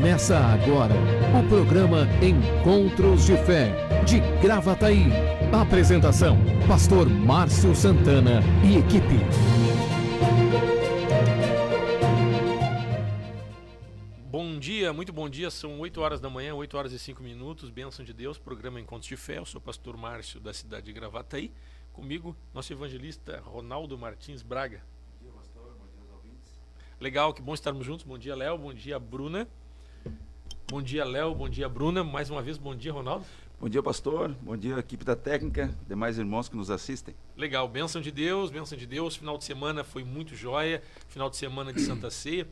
Começa agora o programa Encontros de Fé, de Gravataí. Apresentação, Pastor Márcio Santana e equipe. Bom dia, muito bom dia, são 8 horas da manhã, 8 horas e 5 minutos, bênção de Deus, programa Encontros de Fé. Eu sou o pastor Márcio da cidade de Gravataí, comigo nosso evangelista Ronaldo Martins Braga. Bom dia, pastor, bom dia aos ouvintes. Legal, que bom estarmos juntos. Bom dia, Léo, bom dia, Bruna. Bom dia, Léo, bom dia, Bruna. Mais uma vez, bom dia, Ronaldo. Bom dia, pastor, bom dia, equipe da técnica, demais irmãos que nos assistem. Legal, bênção de Deus, bênção de Deus. Final de semana foi muito joia, final de semana de Santa Ceia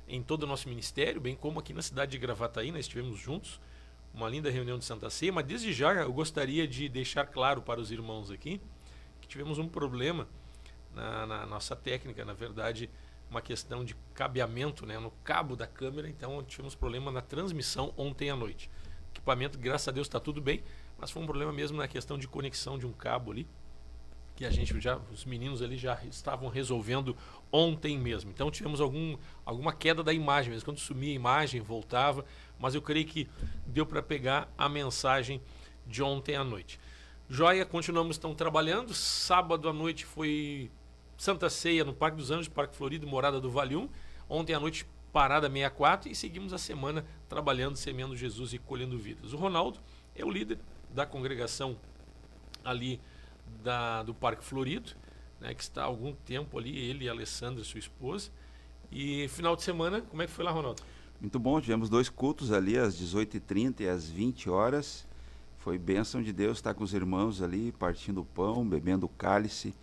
em todo o nosso ministério, bem como aqui na cidade de Gravataí, nós estivemos juntos, uma linda reunião de Santa Ceia, mas desde já eu gostaria de deixar claro para os irmãos aqui que tivemos um problema na nossa técnica, na verdade, uma questão de cabeamento, né, no cabo da câmera, então tivemos problema na transmissão ontem à noite. O equipamento, graças a Deus, está tudo bem, mas foi um problema mesmo na questão de conexão de um cabo ali, que os meninos ali já estavam resolvendo ontem mesmo. Então tivemos alguma queda da imagem mesmo, quando sumia a imagem, voltava, mas eu creio que deu para pegar a mensagem de ontem à noite. Joia, continuamos trabalhando. Sábado à noite foi Santa Ceia no Parque dos Anjos, Parque Florido, Morada do Vale 1. Ontem à noite, Parada 64, e seguimos a semana trabalhando, semeando Jesus e colhendo vidas. O Ronaldo é o líder da congregação ali do Parque Florido, né, que está há algum tempo ali, ele e a Alessandra, sua esposa. E final de semana, como é que foi lá, Ronaldo? Muito bom, tivemos 2 cultos ali, às 18h30 e às 20 horas. Foi bênção de Deus estar com os irmãos ali, partindo o pão, bebendo o cálice,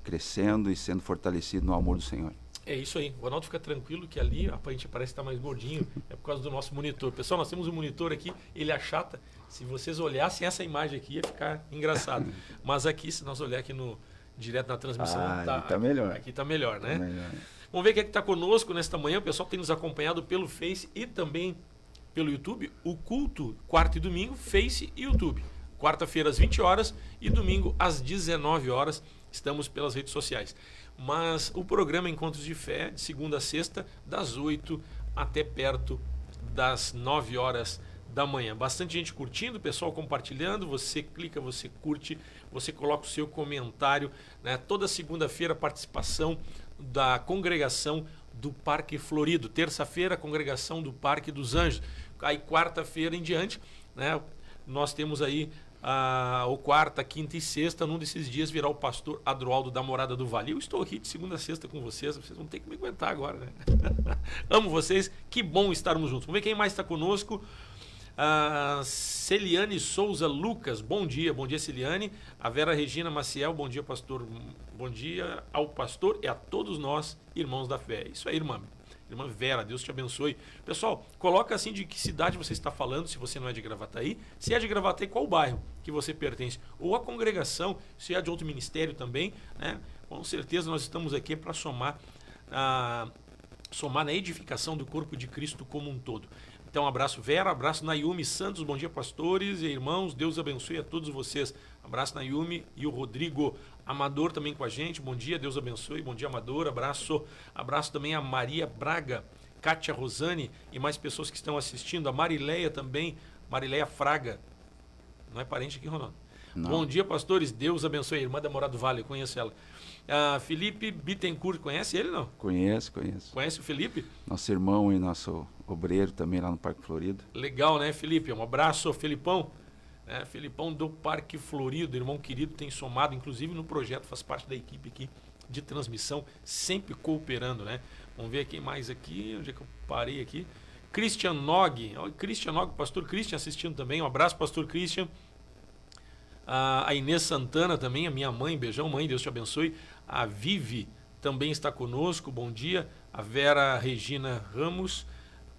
crescendo e sendo fortalecido no amor do Senhor. É isso aí, o Ronaldo fica tranquilo que ali aparentemente parece estar mais gordinho, é por causa do nosso monitor. Pessoal, nós temos um monitor aqui, ele achata, se vocês olhassem essa imagem aqui ia ficar engraçado, mas aqui, se nós olhar aqui direto na transmissão, tá melhor. Aqui está melhor, né? Tá melhor. Vamos ver quem é que está conosco nesta manhã. O pessoal tem nos acompanhado pelo Face e também pelo YouTube. O culto, quarta e domingo, Face e YouTube. Quarta-feira às 20 horas e domingo às 19 horas. Estamos pelas redes sociais. Mas o programa Encontros de Fé, de segunda a sexta, das 8 até perto das 9 horas da manhã. Bastante gente curtindo, pessoal compartilhando. Você clica, você curte, você coloca o seu comentário, né? Toda segunda-feira, participação da congregação do Parque Florido. Terça-feira, congregação do Parque dos Anjos. Aí quarta-feira em diante, né, nós temos aí o quarta, quinta e sexta. Num desses dias virá o pastor Adroaldo da Morada do Vale. Eu estou aqui de segunda a sexta com vocês vão ter que me aguentar agora, né? Amo vocês, que bom estarmos juntos. Vamos ver quem mais está conosco. Celiane Souza Lucas, bom dia Celiane. A Vera Regina Maciel, bom dia pastor, bom dia ao pastor e a todos nós, irmãos da fé. Isso aí, irmã Vera, Deus te abençoe. Pessoal, coloca assim de que cidade você está falando, se você não é de Gravataí. Se é de Gravataí, qual bairro que você pertence? Ou a congregação, se é de outro ministério também, né? Com certeza nós estamos aqui para somar na edificação do corpo de Cristo como um todo. Então, um abraço Vera, abraço Nayumi Santos, bom dia pastores e irmãos, Deus abençoe a todos vocês. Abraço Nayumi e o Rodrigo Amador também com a gente, bom dia, Deus abençoe, bom dia Amador, abraço também a Maria Braga, Kátia Rosane e mais pessoas que estão assistindo, a Marileia também, Marileia Fraga, não é parente aqui, Ronaldo? Não. Bom dia pastores, Deus abençoe, irmã da Morada do Vale, eu conheço ela. Felipe Bittencourt, conhece ele não? Conheço. Conhece o Felipe? Nosso irmão e nosso obreiro também lá no Parque Florido. Legal, né, Felipe? Um abraço, Felipão. Felipão do Parque Florido, irmão querido, tem somado, inclusive no projeto, faz parte da equipe aqui de transmissão, sempre cooperando, né? Vamos ver quem mais aqui, onde é que eu parei aqui? Christian Nog, pastor Christian assistindo também, um abraço, pastor Christian. A Inês Santana também, a minha mãe, beijão mãe, Deus te abençoe. A Vivi também está conosco, bom dia. A Vera Regina Ramos,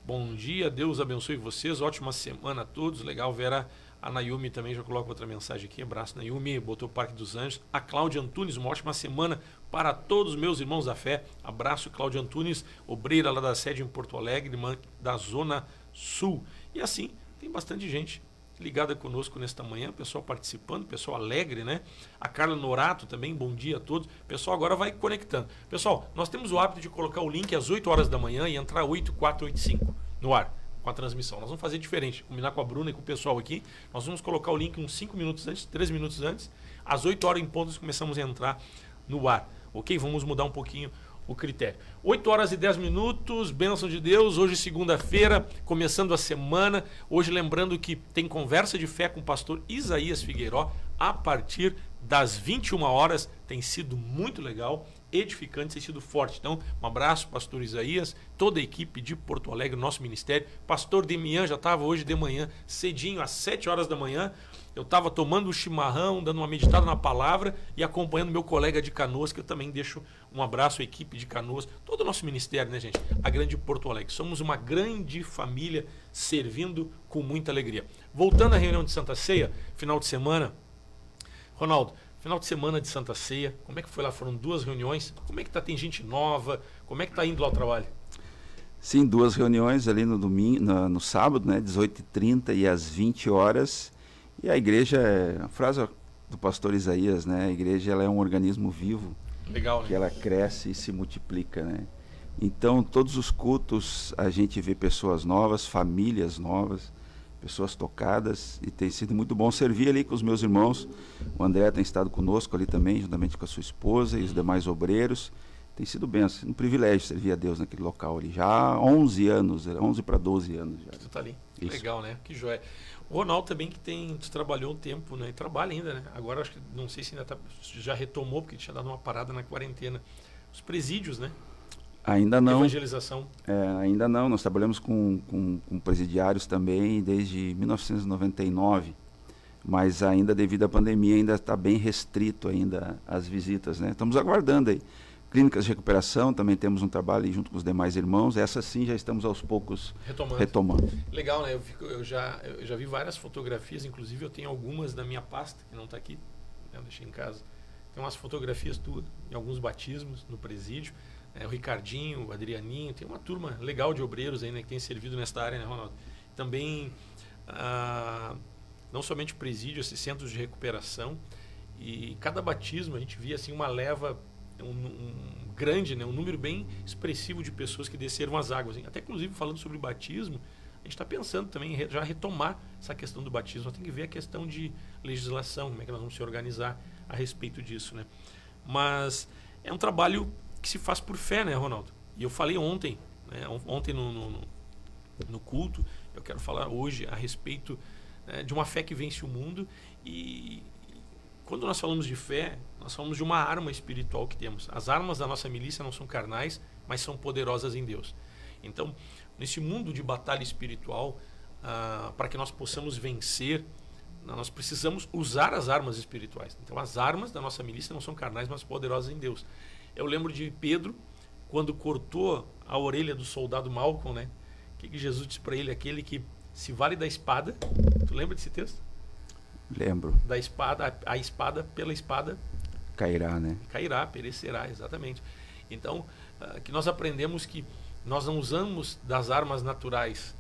bom dia, Deus abençoe vocês, ótima semana a todos, legal Vera. A Nayumi também já coloca outra mensagem aqui, abraço Nayumi, botou o Parque dos Anjos. A Cláudia Antunes, uma ótima semana para todos os meus irmãos da fé, abraço Cláudia Antunes, obreira lá da sede em Porto Alegre, irmã da Zona Sul. E assim, tem bastante gente ligada conosco nesta manhã, pessoal participando, pessoal alegre, né? A Carla Norato também, bom dia a todos. Pessoal, agora vai conectando. Pessoal, nós temos o hábito de colocar o link às 8 horas da manhã e entrar 8485 no ar. com a transmissão. Nós vamos fazer diferente, combinar com a Bruna e com o pessoal aqui. Nós vamos colocar o link uns 5 minutos antes, 3 minutos antes. Às 8 horas em ponto nós começamos a entrar no ar. Ok? Vamos mudar um pouquinho o critério. 8 horas e 10 minutos, bênção de Deus. Hoje, segunda-feira, começando a semana. Hoje, lembrando que tem conversa de fé com o pastor Isaías Figueiró a partir das 21 horas. Tem sido muito legal, edificante, tem sido forte. Então, um abraço, pastor Isaías, toda a equipe de Porto Alegre, nosso ministério. Pastor Demian já estava hoje de manhã, cedinho, às 7 horas da manhã. Eu estava tomando um chimarrão, dando uma meditada na palavra e acompanhando meu colega de Canoas, que eu também deixo um abraço à equipe de Canoas, todo o nosso ministério, né, gente? A grande Porto Alegre. Somos uma grande família servindo com muita alegria. Voltando à reunião de Santa Ceia, final de semana. Ronaldo, final de semana de Santa Ceia, como é que foi lá? Foram 2 reuniões. Como é que tá? Tem gente nova? Como é que tá indo lá o trabalho? Sim, 2 reuniões ali no domingo, no sábado, né, 18h30 e às 20 horas. E a igreja, a frase do pastor Isaías, né? A igreja ela é um organismo vivo. Legal, né? Que ela cresce e se multiplica, né? Então, todos os cultos a gente vê pessoas novas, famílias novas, pessoas tocadas, e tem sido muito bom servir ali com os meus irmãos. O André tem estado conosco ali também, juntamente com a sua esposa e os demais obreiros. Tem sido benção, um privilégio servir a Deus naquele local ali. Já há 11 anos, 11 para 12 anos já. Tu tá ali. Isso. Legal, né? Que joia. O Ronaldo também que tu trabalhou um tempo, né? E trabalha ainda, né? Agora acho que não sei se ainda já retomou, porque tinha dado uma parada na quarentena. Os presídios, né? Ainda não. Evangelização. Ainda não. Nós trabalhamos com presidiários também desde 1999, mas ainda devido à pandemia ainda está bem restrito ainda as visitas, né? Estamos aguardando aí. Clínicas de recuperação, também temos um trabalho aí junto com os demais irmãos. Essa sim já estamos aos poucos retomando. Legal, né? Eu já vi várias fotografias, inclusive eu tenho algumas da minha pasta, que não está aqui, né? Eu deixei em casa. Tem umas fotografias tudo, em alguns batismos no presídio. O Ricardinho, o Adrianinho, tem uma turma legal de obreiros aí, né, que tem servido nesta área, né, Ronaldo? Também, não somente o presídio, esses centros de recuperação, e cada batismo a gente via assim uma leva grande, né, um número bem expressivo de pessoas que desceram as águas. Até inclusive falando sobre batismo, a gente está pensando também em já retomar essa questão do batismo. Tem que ver a questão de legislação, como é que nós vamos se organizar a respeito disso, né? Mas é um trabalho que se faz por fé, né, Ronaldo? E eu falei ontem, né, ontem no culto, eu quero falar hoje a respeito, né, de uma fé que vence o mundo. E quando nós falamos de fé, nós falamos de uma arma espiritual que temos. As armas da nossa milícia não são carnais, mas são poderosas em Deus. Então, nesse mundo de batalha espiritual, para que nós possamos vencer, nós precisamos usar as armas espirituais. Então, as armas da nossa milícia não são carnais, mas poderosas em Deus. Eu lembro de Pedro, quando cortou a orelha do soldado Malcolm, né? O que Jesus disse para ele? Aquele que se vale da espada. Tu lembra desse texto? Lembro. Da espada, a espada pela espada cairá, né? Cairá, perecerá, exatamente. Então, que nós aprendemos que nós não usamos das armas naturais.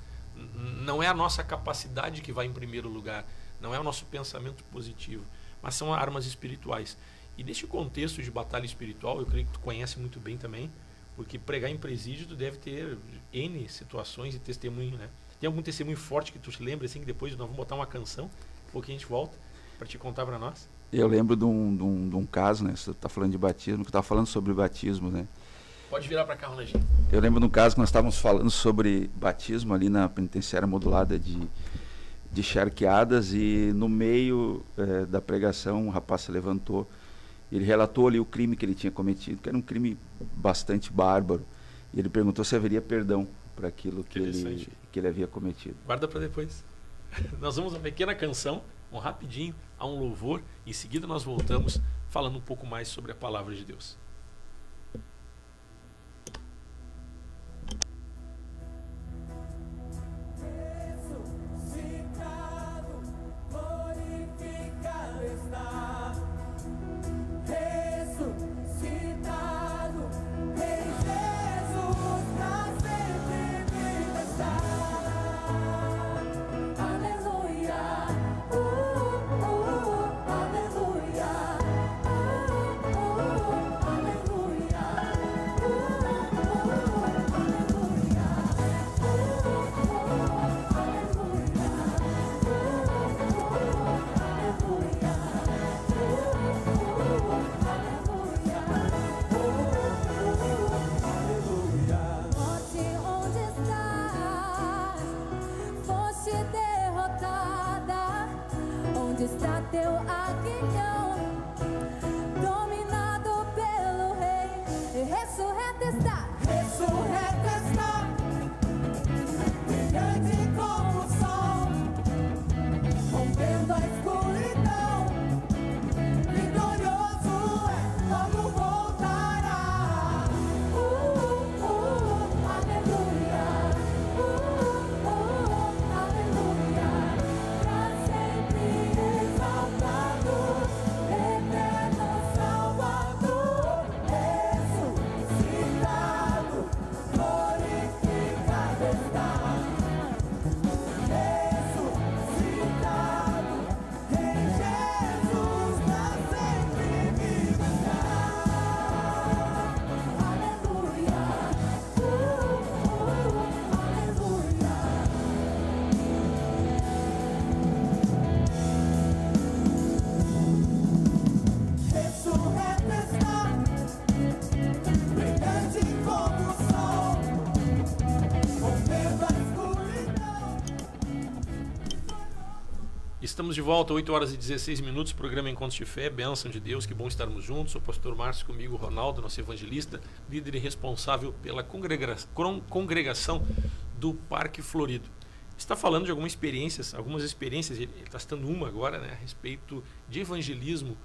Não é a nossa capacidade que vai em primeiro lugar, não é o nosso pensamento positivo, mas são armas espirituais. E neste contexto de batalha espiritual, eu creio que tu conhece muito bem também, porque pregar em presídio tu deve ter N situações e testemunho, né? Tem algum testemunho forte que tu te lembra, assim, que depois nós vamos botar uma canção, um pouquinho a gente volta para te contar para nós? Eu lembro de um caso, né? Você está falando de batismo, que estava falando sobre batismo, né? Pode virar para cá, Ronaldinho. Eu lembro de um caso que nós estávamos falando sobre batismo ali na penitenciária modulada de Charqueadas, e no meio da pregação um rapaz se levantou. Ele relatou ali o crime que ele tinha cometido, que era um crime bastante bárbaro. E ele perguntou se haveria perdão para aquilo que ele havia cometido. Guarda para depois. Nós vamos a uma pequena canção, rapidinho, a um louvor. Em seguida nós voltamos falando um pouco mais sobre a palavra de Deus. Aleluia. Estamos de volta, 8 horas e 16 minutos, programa Encontros de Fé, bênção de Deus, que bom estarmos juntos. Sou o pastor Márcio, comigo Ronaldo, nosso evangelista, líder e responsável pela congregação do Parque Florido. Está falando de algumas experiências, ele está citando uma agora, né, a respeito de evangelismo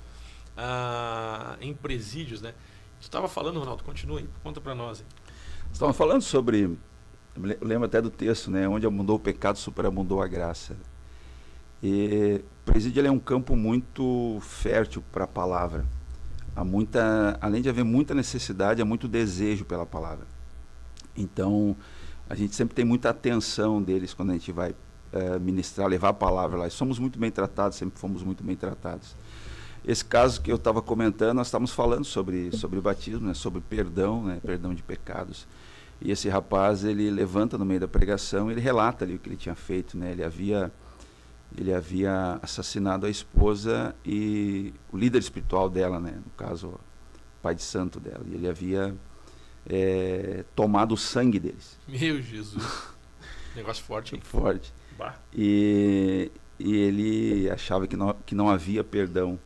em presídios, né? Tu estava falando, Ronaldo, continua aí, conta para nós. Estamos falando sobre, eu lembro até do texto, né, onde abundou o pecado, superabundou a graça. E o presídio é um campo muito fértil para a palavra. Além de haver muita necessidade, há muito desejo pela palavra. Então, a gente sempre tem muita atenção deles quando a gente vai ministrar, levar a palavra lá. E somos muito bem tratados, sempre fomos muito bem tratados. Esse caso que eu estava comentando, nós estávamos falando sobre batismo, né, sobre perdão, né, perdão de pecados. E esse rapaz, ele levanta no meio da pregação, ele relata ali o que ele tinha feito, né? Ele havia assassinado a esposa e o líder espiritual dela, né? No caso, o pai de santo dela. E ele havia tomado o sangue deles. Meu Jesus! Negócio forte, hein? Forte. Bah. E ele achava que não havia perdão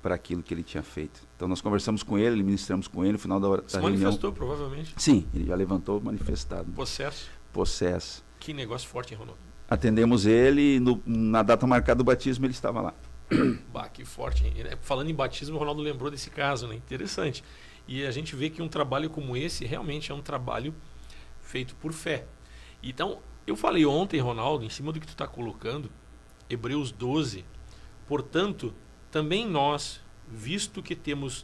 para aquilo que ele tinha feito. Então nós conversamos com ele, ministramos com ele, no final da reunião... Se manifestou, provavelmente? Sim, ele já levantou manifestado. Possesso. Que negócio forte, hein, Ronaldo? Atendemos ele e na data marcada do batismo ele estava lá. Bah, que forte, hein? Falando em batismo, o Ronaldo lembrou desse caso, né? Interessante. E a gente vê que um trabalho como esse realmente é um trabalho feito por fé. Então, eu falei ontem, Ronaldo, em cima do que tu está colocando, Hebreus 12, portanto, também nós, visto que temos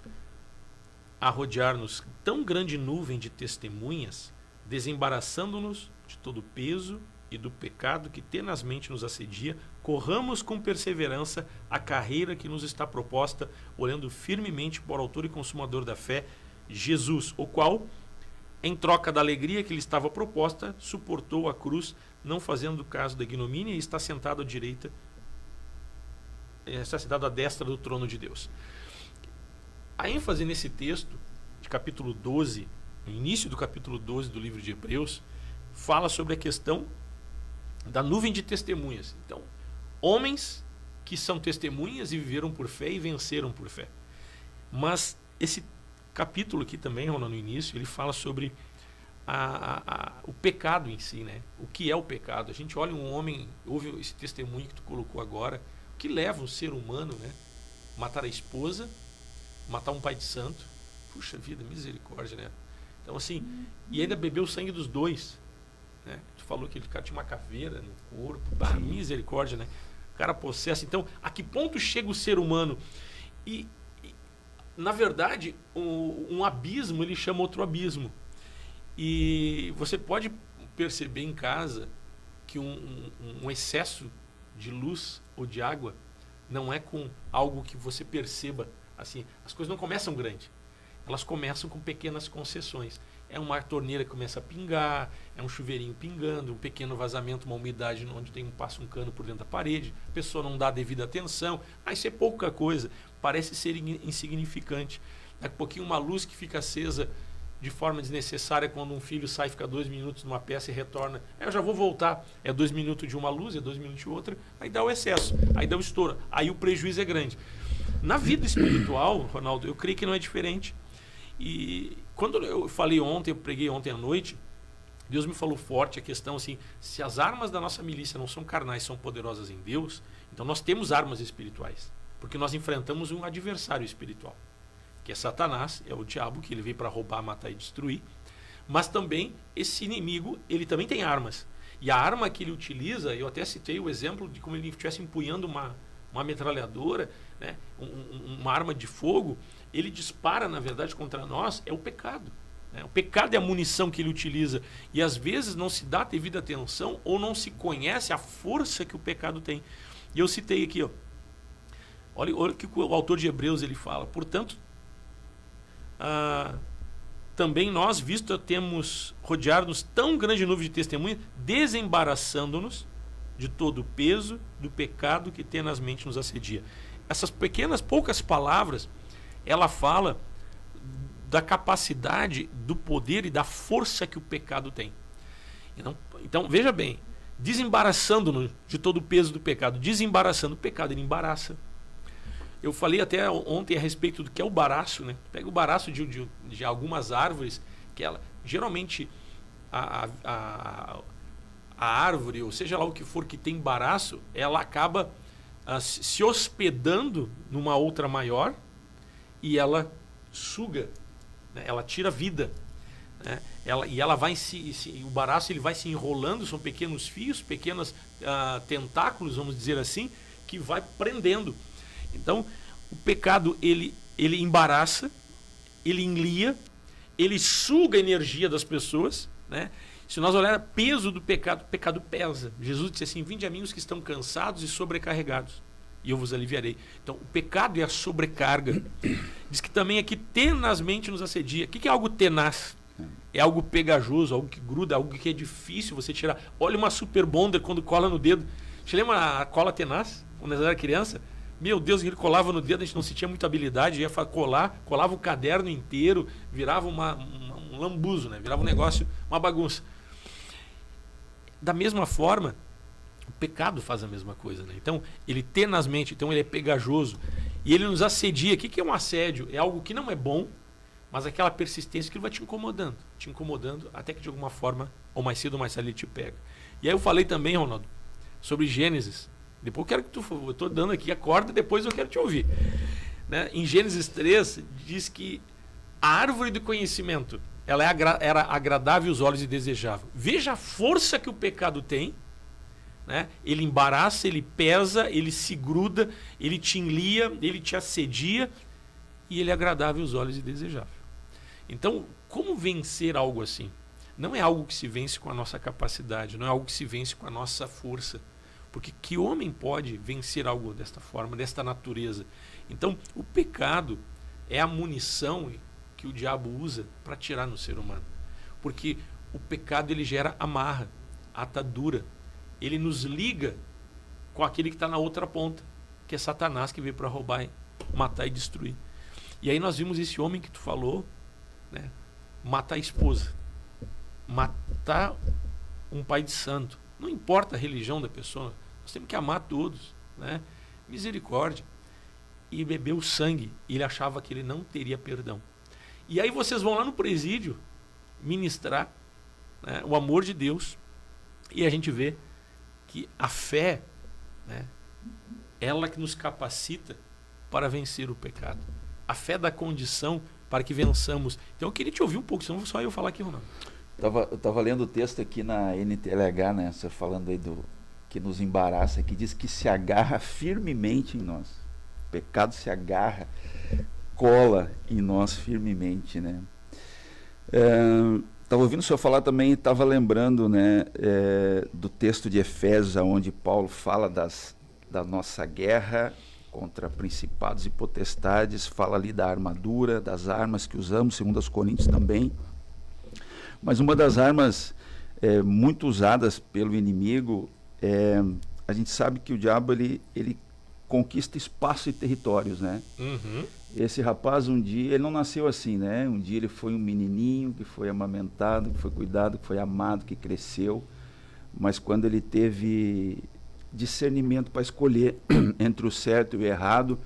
a rodear-nos tão grande nuvem de testemunhas, desembaraçando-nos de todo o peso e do pecado que tenazmente nos assedia, corramos com perseverança a carreira que nos está proposta, olhando firmemente para o autor e consumador da fé, Jesus, o qual, em troca da alegria que lhe estava proposta, suportou a cruz, não fazendo caso da ignomínia, e está sentado à direita, está sentado à destra do trono de Deus. A ênfase nesse texto, de capítulo 12, no início do capítulo 12 do livro de Hebreus, fala sobre a questão da nuvem de testemunhas. Então, homens que são testemunhas e viveram por fé e venceram por fé. Mas esse capítulo aqui também, Ronaldo, no início, ele fala sobre o pecado em si, né? O que é o pecado? A gente olha um homem, ouve esse testemunho que tu colocou agora, o que leva um ser humano, né? Matar a esposa, matar um pai de santo. Puxa vida, misericórdia, né? Então assim, e ainda bebeu o sangue dos dois, né? Tu falou que ele cara tinha uma caveira no corpo, misericórdia, né? O cara possesso. Então, a que ponto chega o ser humano? E na verdade, um abismo, ele chama outro abismo. E você pode perceber em casa que um excesso de luz ou de água não é com algo que você perceba. Assim, as coisas não começam grandes. Elas começam com pequenas concessões. É uma torneira que começa a pingar, é um chuveirinho pingando, um pequeno vazamento, uma umidade onde passa um cano por dentro da parede, a pessoa não dá a devida atenção, isso é pouca coisa, parece ser insignificante. Daqui a pouquinho uma luz que fica acesa de forma desnecessária quando um filho sai, fica 2 minutos numa peça e retorna, eu já vou voltar, é 2 minutos de uma luz, é 2 minutos de outra, aí dá o excesso, aí dá o estouro, aí o prejuízo é grande. Na vida espiritual, Ronaldo, eu creio que não é diferente. E quando eu falei ontem, eu preguei ontem à noite, Deus me falou forte a questão assim, se as armas da nossa milícia não são carnais, são poderosas em Deus, então nós temos armas espirituais, porque nós enfrentamos um adversário espiritual, que é Satanás, é o diabo, que ele veio para roubar, matar e destruir, mas também esse inimigo, ele também tem armas, e a arma que ele utiliza, eu até citei o exemplo de como ele estivesse empunhando uma metralhadora, né, uma arma de fogo, ele dispara, na verdade, contra nós, é o pecado. Né? O pecado é a munição que ele utiliza. E às vezes não se dá devida atenção ou não se conhece a força que o pecado tem. E eu citei aqui, ó, olha o que o autor de Hebreus ele fala. Portanto, também nós, visto temos rodear-nos tão grande nuvem de testemunha, desembaraçando-nos de todo o peso do pecado que tenazmente nos assedia. Essas pequenas, poucas palavras, ela fala da capacidade, do poder e da força que o pecado tem. Então veja bem, desembaraçando-nos de todo o peso do pecado. Desembaraçando o pecado, ele embaraça. Eu falei até ontem a respeito do que é o baraço, né? Pega o baraço de algumas árvores, que ela, geralmente a árvore, ou seja lá o que for que tem baraço, ela acaba se hospedando numa outra maior e ela suga, né? Ela tira vida. Né? Ela vai o baraço ele vai se enrolando, são pequenos fios, pequenos tentáculos, vamos dizer assim, que vai prendendo. Então, o pecado, ele embaraça, ele enlia, ele suga a energia das pessoas, né? Se nós olharmos o peso do pecado, o pecado pesa. Jesus disse assim, vinde a mim os que estão cansados e sobrecarregados, e eu vos aliviarei. Então, o pecado é a sobrecarga. Diz que também aqui tenazmente nos assedia. O que é algo tenaz? É algo pegajoso, algo que gruda, algo que é difícil você tirar. Olha uma Super Bonder quando cola no dedo. Você lembra a cola tenaz, quando eu era criança? Meu Deus, ele colava no dedo, a gente não sentia muita habilidade, ia colava o caderno inteiro, virava um lambuzo, né? Virava um negócio, uma bagunça. Da mesma forma, o pecado faz a mesma coisa, né? Então, ele tenazmente, então ele é pegajoso. E ele nos assedia. O que é um assédio? É algo que não é bom, mas aquela persistência que vai te incomodando, até que de alguma forma, ou mais cedo ou mais tarde, ele te pega. E aí eu falei também, Ronaldo, sobre Gênesis. Depois eu quero que eu estou dando aqui a corda, depois eu quero te ouvir. Né? Em Gênesis 3, diz que a árvore do conhecimento, ela era agradável aos olhos e desejável. Veja a força que o pecado tem, né? Ele embaraça, ele pesa, ele se gruda, ele te enlia, ele te assedia, e ele é agradável aos olhos e desejável. Então, como vencer algo assim? Não é algo que se vence com a nossa capacidade, não é algo que se vence com a nossa força. Porque que homem pode vencer algo desta forma, desta natureza? Então, o pecado é a munição que o diabo usa para atirar no ser humano. Porque o pecado ele gera amarra, atadura. Ele nos liga com aquele que está na outra ponta, que é Satanás, que veio para roubar, matar e destruir. E aí nós vimos esse homem que tu falou, né, matar a esposa, matar um pai de santo. Não importa a religião da pessoa, nós temos que amar todos, né? Misericórdia. E bebeu sangue, e ele achava que ele não teria perdão. E aí vocês vão lá no presídio ministrar, né, o amor de Deus, e a gente vê que a fé, né, ela que nos capacita para vencer o pecado. A fé da condição para que vençamos. Então eu queria te ouvir um pouco, senão só eu falar aqui, Ronaldo. Eu estava lendo o texto aqui na NTLH, né? Você falando aí do que nos embaraça, que diz que se agarra firmemente em nós. O pecado se agarra, cola em nós firmemente, né? Estava ouvindo o senhor falar também, estava lembrando, né, do texto de Efésios, onde Paulo fala da nossa guerra contra principados e potestades, fala ali da armadura, das armas que usamos, segundo aos Coríntios também. Mas uma das armas muito usadas pelo inimigo, a gente sabe que o diabo ele conquista espaço e territórios, né? Uhum. Esse rapaz um dia, ele não nasceu assim, né? Um dia ele foi um menininho que foi amamentado, que foi cuidado, que foi amado, que cresceu, mas quando ele teve discernimento para escolher entre o certo e o errado,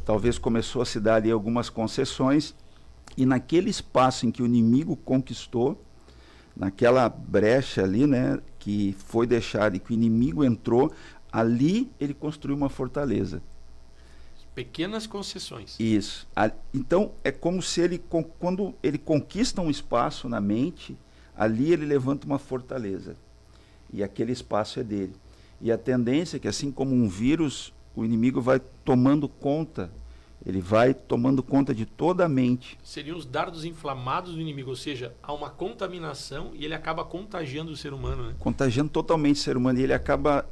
talvez começou a se dar ali algumas concessões. E naquele espaço em que o inimigo conquistou, naquela brecha ali, né, que foi deixada e que o inimigo entrou, ali ele construiu uma fortaleza. Pequenas concessões. Isso. Então, é como se ele, quando ele conquista um espaço na mente, ali ele levanta uma fortaleza. E aquele espaço é dele. E a tendência é que, assim como um vírus, o inimigo vai tomando conta. Ele vai tomando conta de toda a mente. Seriam os dardos inflamados do inimigo, ou seja, há uma contaminação e ele acaba contagiando o ser humano, né? Contagiando totalmente o ser humano. E ele acaba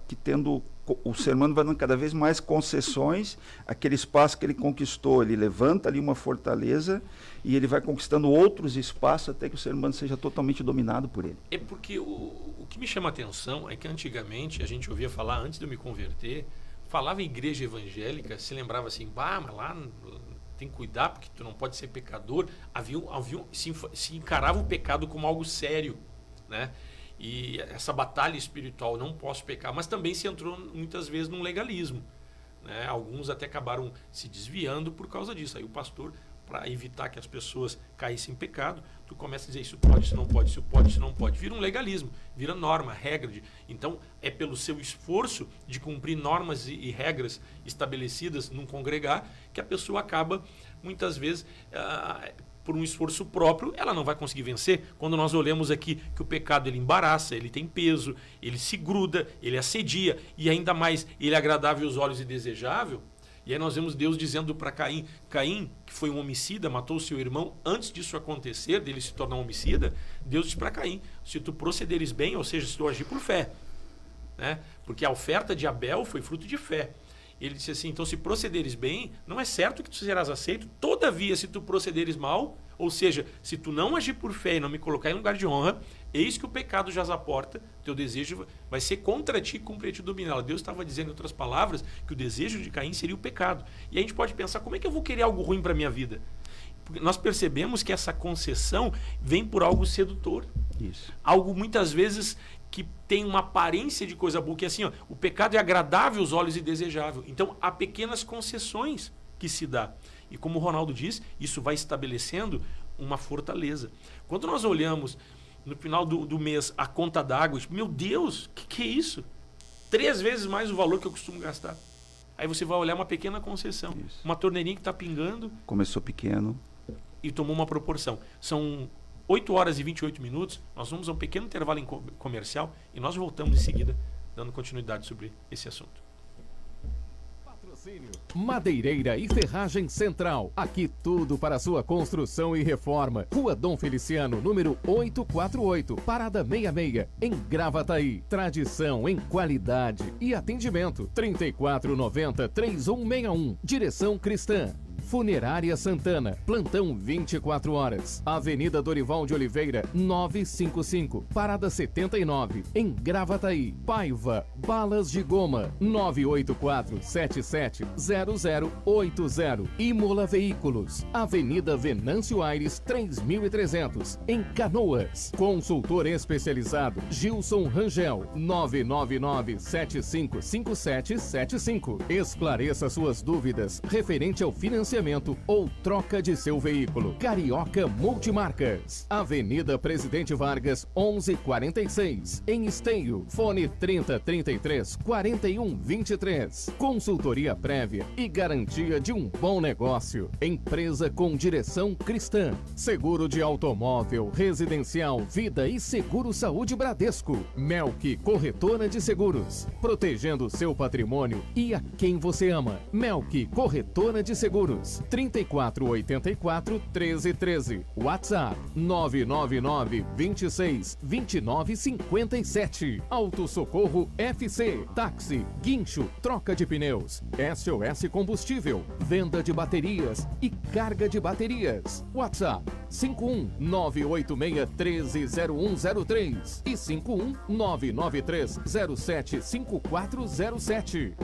o ser humano vai dando cada vez mais concessões, aquele espaço que ele conquistou, ele levanta ali uma fortaleza e ele vai conquistando outros espaços até que o ser humano seja totalmente dominado por ele. É porque o que me chama a atenção é que antigamente, a gente ouvia falar, antes de eu me converter, falava em igreja evangélica, se lembrava assim, mas lá tem que cuidar porque tu não pode ser pecador. Se encarava o pecado como algo sério, né? E essa batalha espiritual, não posso pecar, mas também se entrou muitas vezes num legalismo, né? Alguns até acabaram se desviando por causa disso. Aí o pastor, para evitar que as pessoas caíssem em pecado, tu começa a dizer isso pode, isso não pode, isso pode, isso não pode. Vira um legalismo, vira norma, regra. Então é pelo seu esforço de cumprir normas e regras estabelecidas num congregar que a pessoa acaba, muitas vezes, por um esforço próprio, ela não vai conseguir vencer. Quando nós olhamos aqui que o pecado ele embaraça, ele tem peso, ele se gruda, ele assedia, e ainda mais ele é agradável aos olhos e desejável. E aí nós vemos Deus dizendo para Caim, que foi um homicida, matou o seu irmão, antes disso acontecer, dele se tornar um homicida, Deus disse para Caim, se tu procederes bem, ou seja, se tu agir por fé, né? Porque a oferta de Abel foi fruto de fé. Ele disse assim, então se procederes bem, não é certo que tu serás aceito, todavia se tu procederes mal, ou seja, se tu não agir por fé e não me colocar em lugar de honra, eis que o pecado jaz à porta, teu desejo vai ser contra ti e cumprir te dominá-la. Deus estava dizendo, em outras palavras, que o desejo de Caim seria o pecado. E a gente pode pensar, como é que eu vou querer algo ruim para a minha vida? Porque nós percebemos que essa concessão vem por algo sedutor. Isso. Algo muitas vezes que tem uma aparência de coisa boa, que é assim, ó, o pecado é agradável aos olhos e desejável. Então, há pequenas concessões que se dá. E como o Ronaldo diz, isso vai estabelecendo uma fortaleza. Quando nós olhamos no final do mês a conta d'água, tipo, meu Deus, que é isso? 3 vezes mais o valor que eu costumo gastar. Aí você vai olhar uma pequena concessão. Isso. Uma torneirinha que está pingando. Começou pequeno. E tomou uma proporção. São 8 horas e 28 minutos, nós vamos a um pequeno intervalo comercial e nós voltamos em seguida, dando continuidade sobre esse assunto. Patrocínio Madeireira e Ferragem Central. Aqui tudo para sua construção e reforma. Rua Dom Feliciano, número 848, Parada 66, em Gravataí. Tradição em qualidade e atendimento. 3490-3161. Direção Cristã. Funerária Santana, plantão 24 horas. Avenida Dorival de Oliveira, 955, Parada 79, em Gravataí. Paiva, balas de goma, 984-770080. Imola Veículos, Avenida Venâncio Aires, 3300, em Canoas. Consultor especializado, Gilson Rangel, 999-755775. Esclareça suas dúvidas referente ao financiamento ou troca de seu veículo. Carioca Multimarcas, Avenida Presidente Vargas, 1146, em Esteio. Fone 3033-4123. Consultoria prévia e garantia de um bom negócio. Empresa com direção cristã. Seguro de automóvel, residencial, vida e seguro saúde Bradesco. Melk Corretora de Seguros, protegendo seu patrimônio e a quem você ama. Melk Corretora de Seguros. 3484-1313. WhatsApp 999-26-2957. Auto Socorro FC. Táxi, guincho, troca de pneus. SOS Combustível. Venda de baterias e carga de baterias. WhatsApp 51986130103 e 51993075407.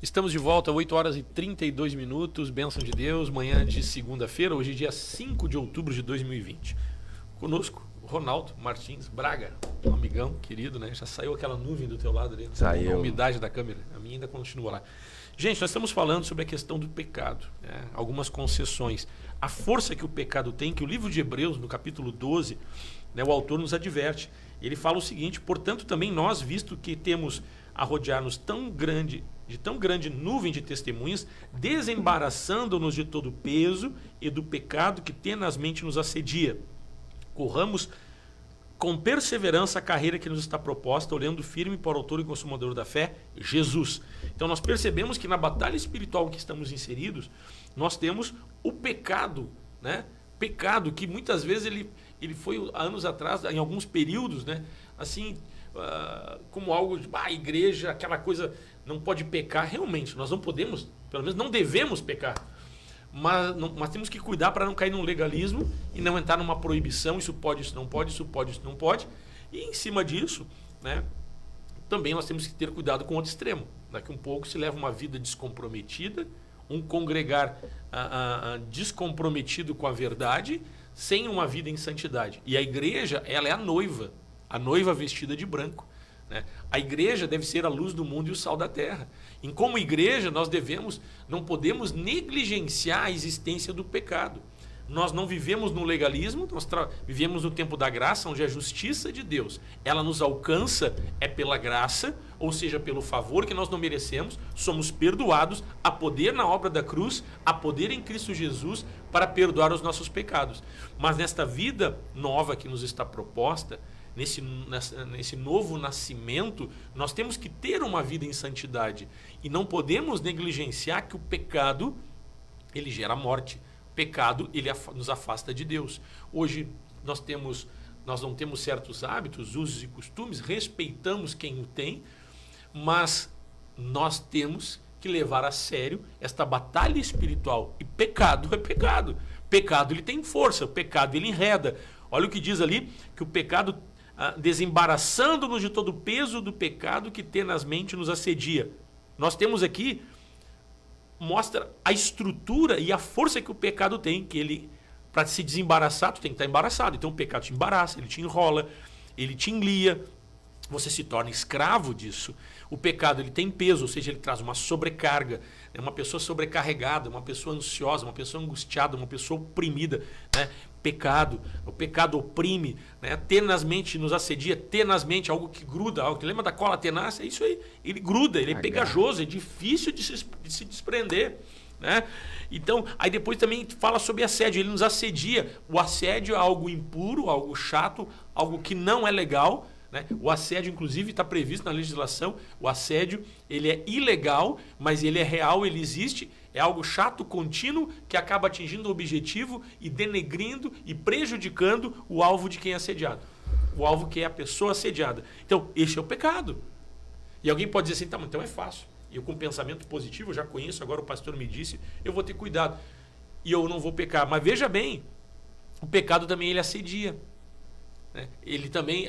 Estamos de volta, 8 horas e 32 minutos, bênção de Deus, manhã de segunda-feira, hoje dia 5 de outubro de 2020. Conosco, Ronaldo Martins Braga, um amigão querido, né? Já saiu aquela nuvem do teu lado ali, saiu. A umidade da câmera, a minha ainda continua lá. Gente, nós estamos falando sobre a questão do pecado, né? Algumas concessões. A força que o pecado tem, que o livro de Hebreus, no capítulo 12, né, o autor nos adverte. Ele fala o seguinte: portanto, também nós, visto que temos a rodear-nos de tão grande nuvem de testemunhas, desembaraçando-nos de todo o peso e do pecado que tenazmente nos assedia. Corramos com perseverança a carreira que nos está proposta, olhando firme para o autor e consumador da fé, Jesus. Então nós percebemos que na batalha espiritual em que estamos inseridos, nós temos o pecado, né? Pecado que muitas vezes ele foi anos atrás, em alguns períodos, né? Assim, como algo de a igreja, aquela coisa, não pode pecar. Realmente, nós não podemos, pelo menos não devemos pecar. Mas temos que cuidar para não cair num legalismo e não entrar numa proibição, isso pode, isso não pode, isso pode, isso não pode. E em cima disso, né, também nós temos que ter cuidado com o outro extremo. Daqui um pouco se leva uma vida descomprometida, um congregar descomprometido com a verdade, sem uma vida em santidade. E a igreja, ela é a noiva vestida de branco. Né? A igreja deve ser a luz do mundo e o sal da terra. E como igreja, nós não podemos negligenciar a existência do pecado. Nós não vivemos no legalismo, nós vivemos no tempo da graça, onde a justiça de Deus, ela nos alcança, é pela graça, ou seja, pelo favor que nós não merecemos, somos perdoados, há poder na obra da cruz, há poder em Cristo Jesus para perdoar os nossos pecados. Mas nesta vida nova que nos está proposta, nesse novo nascimento, nós temos que ter uma vida em santidade e não podemos negligenciar que o pecado, ele gera morte. O pecado, ele nos afasta de Deus. Hoje nós não temos certos hábitos, usos e costumes, respeitamos quem o tem, mas nós temos que levar a sério esta batalha espiritual. E pecado é pecado. Pecado, ele tem força, o pecado, ele enreda. Olha o que diz ali, que o pecado desembaraçando-nos de todo o peso do pecado que tenazmente nos assedia. Nós temos aqui, mostra a estrutura e a força que o pecado tem, que ele, para se desembaraçar, tu tem que estar embaraçado. Então o pecado te embaraça, ele te enrola, ele te enlia, você se torna escravo disso. O pecado, ele tem peso, ou seja, ele traz uma sobrecarga, é uma pessoa sobrecarregada, uma pessoa ansiosa, uma pessoa angustiada, uma pessoa oprimida, né? O pecado oprime, né? Tenazmente nos assedia, tenazmente, algo que gruda, algo que lembra da cola tenaz, é isso aí, ele gruda, ele é pegajoso, é difícil de se desprender, né? Então, aí depois também fala sobre assédio, ele nos assedia. O assédio é algo impuro, algo chato, algo que não é legal, né? O assédio, inclusive, está previsto na legislação. O assédio, ele é ilegal, mas ele é real, ele existe. É algo chato, contínuo, que acaba atingindo o objetivo e denegrindo e prejudicando o alvo de quem é assediado. O alvo que é a pessoa assediada. Então, esse é o pecado. E alguém pode dizer assim, tá, mas então é fácil. Eu com pensamento positivo, eu já conheço, agora o pastor me disse, eu vou ter cuidado. E eu não vou pecar. Mas veja bem, o pecado também ele assedia. Ele também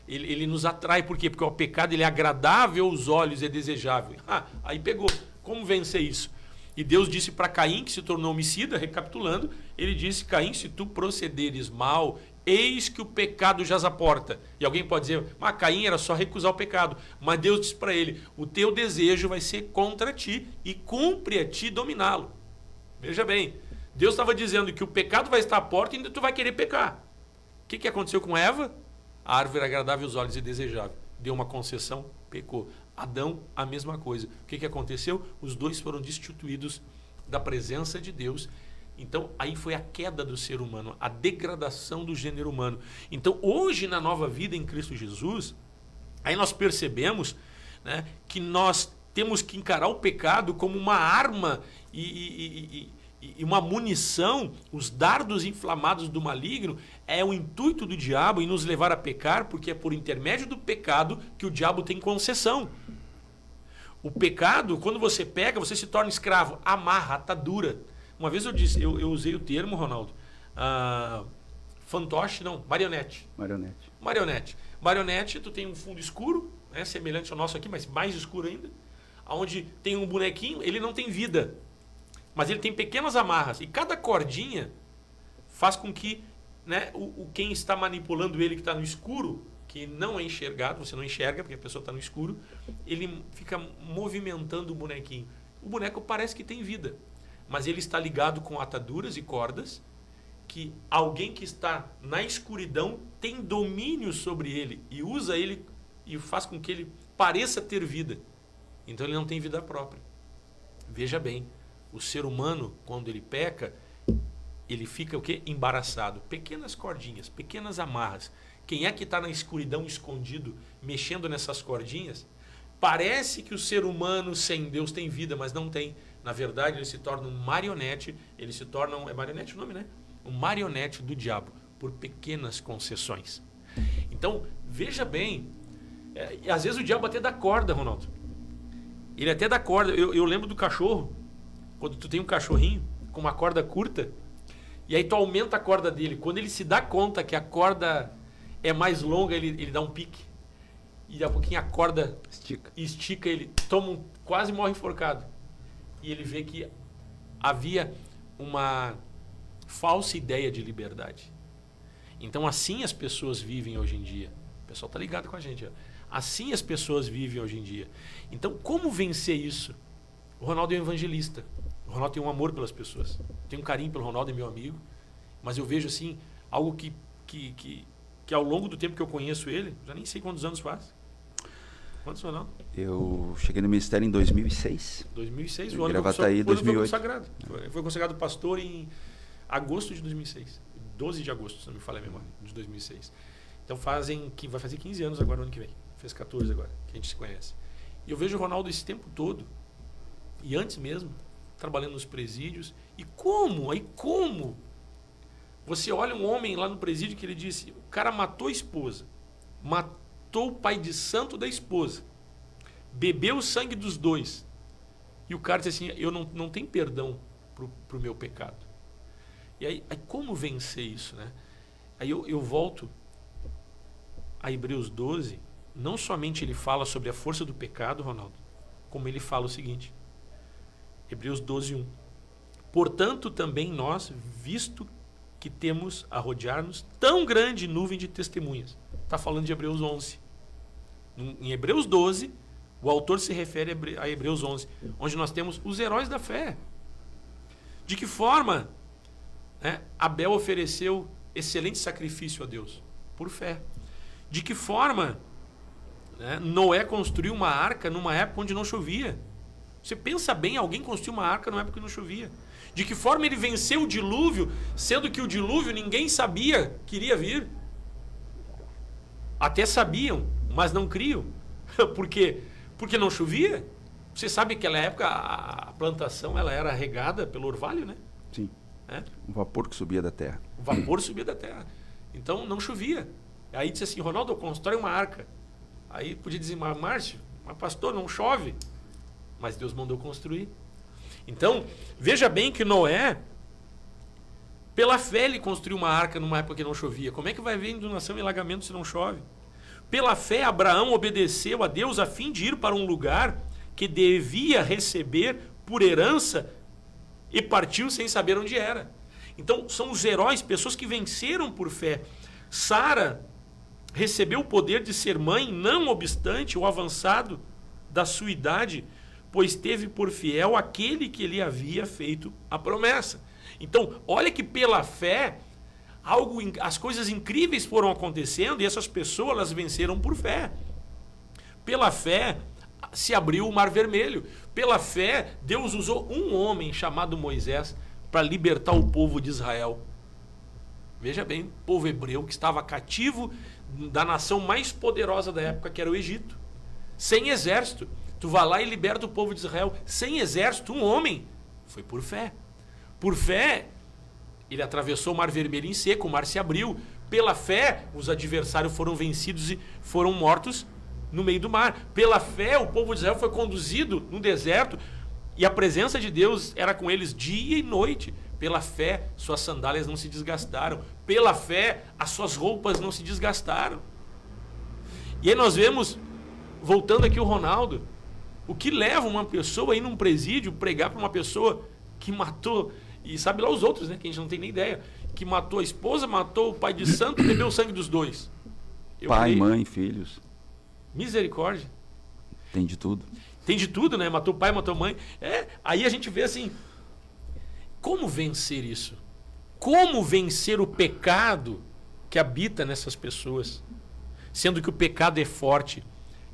ele nos atrai. Por quê? Porque o pecado ele é agradável aos olhos, é desejável. Aí pegou. Como vencer isso? E Deus disse para Caim, que se tornou homicida, recapitulando, ele disse, Caim, se tu procederes mal, eis que o pecado jaz à porta. E alguém pode dizer, mas Caim era só recusar o pecado. Mas Deus disse para ele, o teu desejo vai ser contra ti e cumpre a ti dominá-lo. Veja bem, Deus estava dizendo que o pecado vai estar à porta e ainda tu vai querer pecar. O que aconteceu com Eva? A árvore era agradável aos olhos e desejável. Deu uma concessão, pecou. Adão, a mesma coisa. O que aconteceu? Os dois foram destituídos da presença de Deus. Então, aí foi a queda do ser humano, a degradação do gênero humano. Então, hoje, na nova vida em Cristo Jesus, aí nós percebemos, né, que nós temos que encarar o pecado como uma arma e uma munição. Os dardos inflamados do maligno é o intuito do diabo em nos levar a pecar, porque é por intermédio do pecado que o diabo tem concessão. O pecado, quando você pega, você se torna escravo, amarra, atadura. Uma vez eu usei o termo, Ronaldo, fantoche, não, marionete. Marionete, tu tem um fundo escuro, né, semelhante ao nosso aqui, mas mais escuro ainda. onde tem um bonequinho, ele não tem vida. Mas ele tem pequenas amarras. E cada cordinha faz com que, né, quem está manipulando ele, que está no escuro, que não é enxergado, você não enxerga porque a pessoa está no escuro, ele fica movimentando o bonequinho. O boneco parece que tem vida, mas ele está ligado com ataduras e cordas que alguém que está na escuridão tem domínio sobre ele e usa ele e faz com que ele pareça ter vida. Então ele não tem vida própria. Veja bem, o ser humano, quando ele peca, ele fica o quê? Embaraçado. Pequenas cordinhas, pequenas amarras. Quem é que está na escuridão escondido, mexendo nessas cordinhas? Parece que o ser humano sem Deus tem vida, mas não tem. Na verdade, ele se torna um marionete, ele se torna é marionete o nome, né? Um marionete do diabo, por pequenas concessões. Então, veja bem, às vezes o diabo até dá corda, Ronaldo. Ele até dá corda. Eu lembro do cachorro, quando tu tem um cachorrinho com uma corda curta, e aí tu aumenta a corda dele. Quando ele se dá conta que a corda é mais longa, ele dá um pique. E daqui a pouquinho a corda estica, ele toma quase morre enforcado. E ele vê que havia uma falsa ideia de liberdade. Então assim as pessoas vivem hoje em dia. O pessoal está ligado com a gente. Ó. Assim as pessoas vivem hoje em dia. Então como vencer isso? O Ronaldo é um evangelista. O Ronaldo tem um amor pelas pessoas. Tenho um carinho pelo Ronaldo, é meu amigo. Mas eu vejo assim, algo que ao longo do tempo que eu conheço ele, já nem sei quantos anos faz. Quantos, Ronaldo? Eu cheguei no ministério em 2006. 2006, o ano Gravataí, 2008. Foi consagrado. Foi consagrado pastor em agosto de 2006. 12 de agosto, se não me falha a memória, de 2006. Então vai fazer 15 anos agora, no ano que vem. Fez 14 agora, que a gente se conhece. E eu vejo o Ronaldo esse tempo todo, e antes mesmo, trabalhando nos presídios. E como? Você olha um homem lá no presídio que ele disse, o cara matou a esposa, matou o pai de santo da esposa, bebeu o sangue dos dois. E o cara disse assim, eu não tenho perdão pro meu pecado. E aí como vencer isso, né? Aí eu volto a Hebreus 12, não somente ele fala sobre a força do pecado, Ronaldo, como ele fala o seguinte, Hebreus 12, 1. Portanto, também nós, visto que temos a rodear-nos tão grande nuvem de testemunhas. Está falando de Hebreus 11. Em Hebreus 12, o autor se refere a Hebreus 11, onde nós temos os heróis da fé. De que forma, né, Abel ofereceu excelente sacrifício a Deus? Por fé. De que forma, né, Noé construiu uma arca numa época onde não chovia? Você pensa bem, alguém construiu uma arca numa época que não chovia. De que forma ele venceu o dilúvio, sendo que o dilúvio ninguém sabia que iria vir? Até sabiam, mas não criam. Por quê? Porque não chovia. Você sabe que naquela época a plantação ela era regada pelo orvalho, né? Sim. O vapor que subia da terra. O vapor subia da terra. Então não chovia. Aí disse assim, Ronaldo, constrói uma arca. Aí podia dizer, mas Márcio, mas pastor, não chove. Mas Deus mandou construir. Então, veja bem que Noé, pela fé ele construiu uma arca numa época que não chovia. Como é que vai haver inundação e alagamento se não chove? Pela fé, Abraão obedeceu a Deus a fim de ir para um lugar que devia receber por herança e partiu sem saber onde era. Então, são os heróis, pessoas que venceram por fé. Sara recebeu o poder de ser mãe, não obstante o avançado da sua idade, pois teve por fiel aquele que lhe havia feito a promessa. Então, olha que pela fé, as coisas incríveis foram acontecendo e essas pessoas elas venceram por fé. Pela fé, se abriu o Mar Vermelho. Pela fé, Deus usou um homem chamado Moisés para libertar o povo de Israel. Veja bem, o povo hebreu que estava cativo da nação mais poderosa da época, que era o Egito. Sem exército. Tu vai lá e liberta o povo de Israel sem exército, um homem. Foi por fé. Por fé, ele atravessou o Mar Vermelho em seco, o mar se abriu. Pela fé, os adversários foram vencidos e foram mortos no meio do mar. Pela fé, o povo de Israel foi conduzido no deserto e a presença de Deus era com eles dia e noite. Pela fé, suas sandálias não se desgastaram. Pela fé, as suas roupas não se desgastaram. E aí nós vemos, voltando aqui o Ronaldo, O que leva uma pessoa a ir num presídio pregar para uma pessoa que matou, e sabe lá os outros, né, que a gente não tem nem ideia, que matou a esposa, matou o pai de santo e bebeu o sangue dos dois. Pai, mãe, filhos. Misericórdia. Tem de tudo. Tem de tudo, né? Matou o pai, matou a mãe. Aí a gente vê assim, como vencer isso? Como vencer o pecado que habita nessas pessoas? Sendo que o pecado é forte,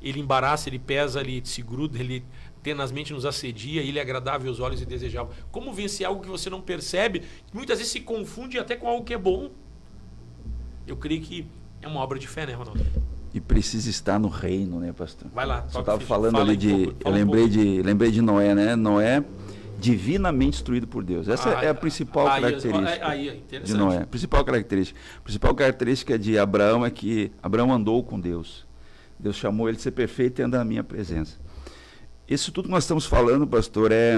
ele embaraça, ele pesa, ele se gruda, ele tenazmente nos assedia, ele é agradável aos olhos e desejável. Como vencer algo que você não percebe, que muitas vezes se confunde até com algo que é bom? Eu creio que é uma obra de fé, né, Ronaldo? E precisa estar no reino, né, pastor? Vai lá. Você estava falando ali de... Eu lembrei de Noé, né? Noé, divinamente instruído por Deus. Essa é a principal característica de Noé. A principal característica de Abraão é que Abraão andou com Deus. Deus chamou ele de ser perfeito e andar na minha presença. Isso tudo que nós estamos falando, pastor, é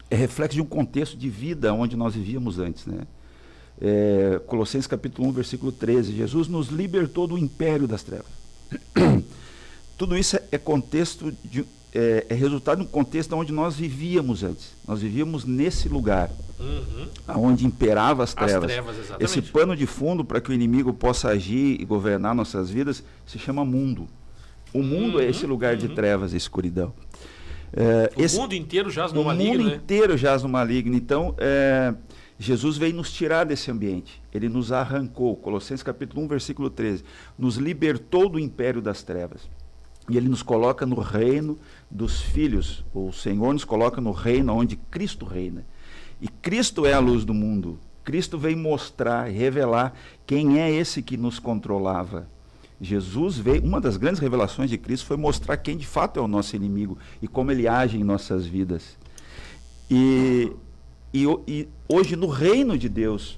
reflexo de um contexto de vida onde nós vivíamos antes, né? Colossenses capítulo 1, versículo 13. Jesus nos libertou do império das trevas. Tudo isso é resultado de um contexto onde nós vivíamos antes. Nós vivíamos nesse lugar, onde imperava as trevas. Esse pano de fundo para que o inimigo possa agir e governar nossas vidas se chama mundo. O mundo é esse lugar de trevas e escuridão. O mundo inteiro jaz no maligno. O mundo inteiro jaz no maligno. Então, Jesus veio nos tirar desse ambiente. Ele nos arrancou. Colossenses capítulo 1, versículo 13. Nos libertou do império das trevas. E ele nos coloca no reino dos filhos. O Senhor nos coloca no reino onde Cristo reina. E Cristo é a luz do mundo. Cristo veio mostrar, revelar quem é esse que nos controlava. Jesus veio, uma das grandes revelações de Cristo foi mostrar quem de fato é o nosso inimigo e como ele age em nossas vidas. E hoje no reino de Deus,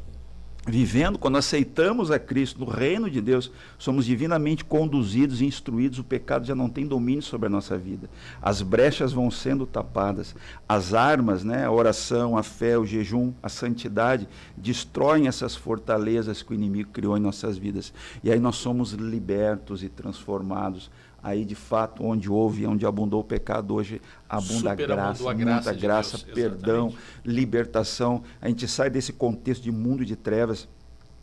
vivendo, quando aceitamos a Cristo no reino de Deus, somos divinamente conduzidos e instruídos, o pecado já não tem domínio sobre a nossa vida. As brechas vão sendo tapadas, as armas, né, a oração, a fé, o jejum, a santidade, destroem essas fortalezas que o inimigo criou em nossas vidas. E aí nós somos libertos e transformados. Aí, de fato, onde houve, onde abundou o pecado, hoje abunda a graça, muita graça, de perdão, libertação. A gente sai desse contexto de mundo de trevas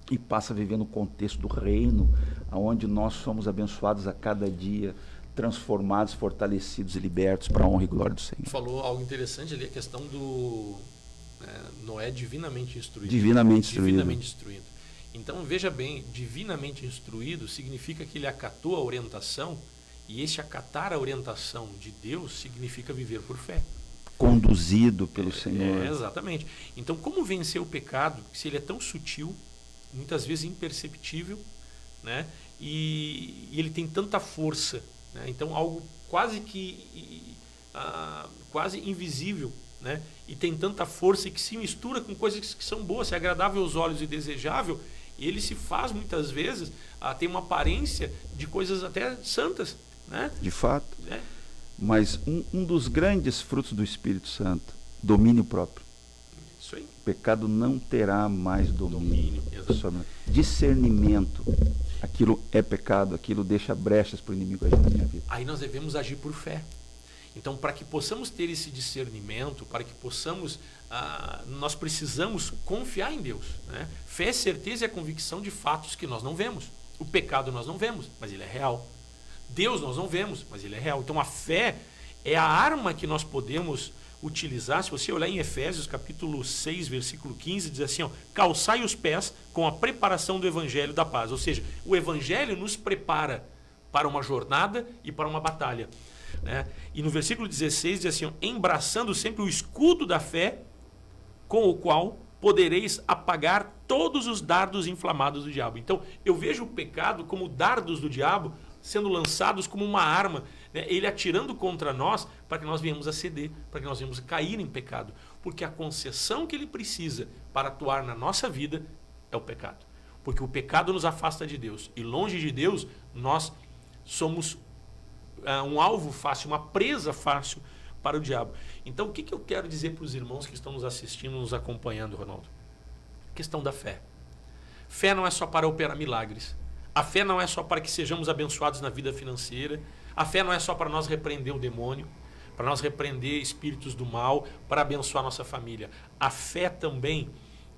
e passa a viver no contexto do reino, onde nós somos abençoados a cada dia, transformados, fortalecidos e libertos para a honra e glória do Senhor. Falou algo interessante ali, a questão do Noé divinamente instruído. Divinamente instruído. Então, veja bem, divinamente instruído significa que ele acatou a orientação. E esse acatar a orientação de Deus significa viver por fé. Conduzido pelo Senhor. Exatamente. Então, como vencer o pecado, se ele é tão sutil, muitas vezes imperceptível, né? E ele tem tanta força, né? Então, algo quase invisível, né? E tem tanta força e que se mistura com coisas que são boas, se é agradável aos olhos e desejável, ele se faz muitas vezes, tem uma aparência de coisas até santas. Né? De fato. Mas um dos grandes frutos do Espírito Santo, domínio próprio. Isso aí. O pecado não terá mais domínio. Exatamente. Discernimento. Aquilo é pecado, aquilo deixa brechas para o inimigo agir na minha vida. Aí nós devemos agir por fé. Então, para que possamos ter esse discernimento, para que possamos, nós precisamos confiar em Deus. Né? Fé, certeza e a convicção de fatos que nós não vemos. O pecado nós não vemos, mas ele é real. Deus nós não vemos, mas ele é real. Então a fé é a arma que nós podemos utilizar. Se você olhar em Efésios capítulo 6, versículo 15, diz assim, calçai os pés com a preparação do evangelho da paz. Ou seja, o evangelho nos prepara para uma jornada e para uma batalha. Né? E no versículo 16 diz assim, embraçando sempre o escudo da fé, com o qual podereis apagar todos os dardos inflamados do diabo. Então eu vejo o pecado como dardos do diabo sendo lançados como uma arma, né? Ele atirando contra nós para que nós venhamos a ceder, para que nós venhamos a cair em pecado. Porque a concessão que ele precisa para atuar na nossa vida é o pecado. Porque o pecado nos afasta de Deus. E longe de Deus, nós somos um alvo fácil, uma presa fácil para o diabo. Então, o que eu quero dizer para os irmãos que estão nos assistindo, nos acompanhando, Ronaldo? Questão da fé. Fé não é só para operar milagres. A fé não é só para que sejamos abençoados na vida financeira. A fé não é só para nós repreender o demônio. para nós repreender espíritos do mal, para abençoar nossa família. A fé também,